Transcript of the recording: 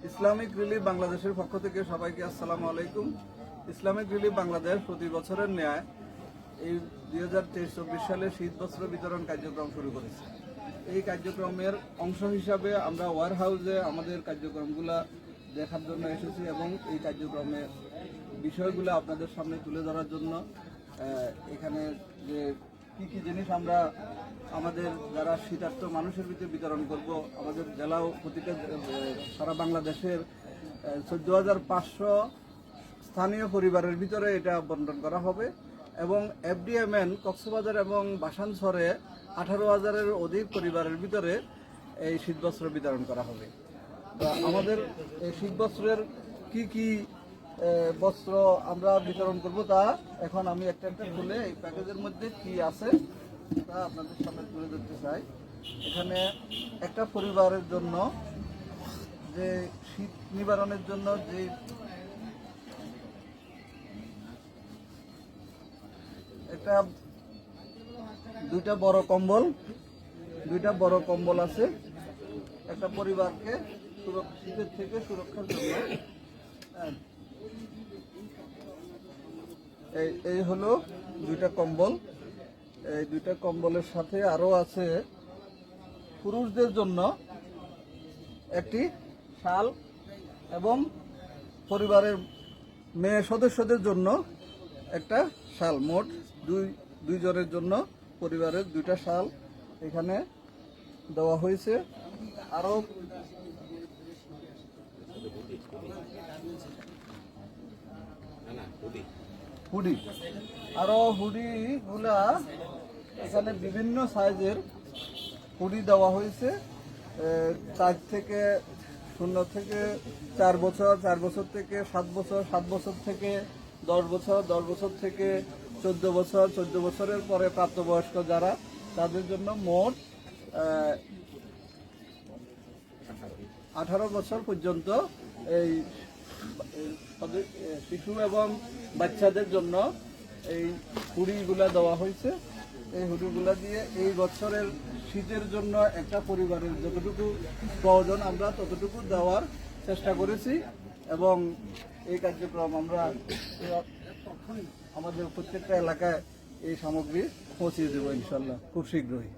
Islamic relief বাংলাদেশের পক্ষ থেকে সবাইকে আসসালামু আলাইকুম। ইসলামিক রিলিফ বাংলাদেশ প্রতি বছরের ন্যায় এই 2023-24 সালে শীত বস্ত্র বিতরণ কার্যক্রম শুরু করেছে। এই কার্যক্রমের অংশ হিসাবে আমরা ওয়ার হাউসে আমাদের কার্যক্রমগুলো দেখার জন্য এসেছি এবং এই কার্যক্রমের বিষয়গুলো আপনাদের সামনে তুলে ধরার জন্য এখানে যে কী জিনিস আমরা আমাদের যারা শীতার্থ মানুষের ভিতরে বিতরণ করব, আমাদের জেলাও প্রতিটা সারা বাংলাদেশের 14,500 স্থানীয় পরিবারের ভিতরে এটা বন্টন করা হবে এবং FDMN কক্সবাজার এবং বাসানছড়ে 18,000-এর অধিক পরিবারের ভিতরে এই শীতবস্ত্র বিতরণ করা হবে। আমাদের এই শীতবস্ত্রের কি বস্ত্র আমরা বিতরণ করব তা এখন আমি একটা খুলে এই প্যাকেজের মধ্যে কি আছে তা আপনাদের সামনে তুলে ধরতে চাই। এখানে একটা পরিবারের জন্য যে শীত নিবারণের জন্য যে একটা দুইটা বড় কম্বল আছে একটা পরিবারকে শীতের থেকে সুরক্ষার জন্য। এই হলো দুইটা কম্বল। এই দুইটা কম্বলের সাথে আরো আছে পুরুষদের জন্য একটি শাল এবং পরিবারের মেয়ে সদস্যদের জন্য একটা শাল। মোট দুইজনের জন্য পরিবারের দুইটা শাল এখানে দেওয়া হয়েছে। আরো হুডিগুলা এখানে বিভিন্ন সাইজের হুডি দেওয়া হয়েছে। 4 থেকে 0 থেকে 4 বছর, 4 বছর থেকে 7 বছর, 7 বছর থেকে 10 বছর, 10 বছর থেকে 14 বছর, 14 বছরের পরে প্রাপ্তবয়স্ক যারা তাদের জন্য মোট 18 বছর পর্যন্ত এই শিশু এবং বাচ্চাদের জন্য এই হুডিগুলা দেওয়া হয়েছে। এই হুডিগুলা দিয়ে এই বছরের শীতের জন্য একটা পরিবারের যতটুকু প্রয়োজন আমরা ততটুকু দেওয়ার চেষ্টা করেছি এবং এই কার্যক্রম আমরা আমাদের প্রত্যেকটা এলাকায় এই সামগ্রী পৌঁছিয়ে দেবো ইনশাল্লাহ খুব শীঘ্রই।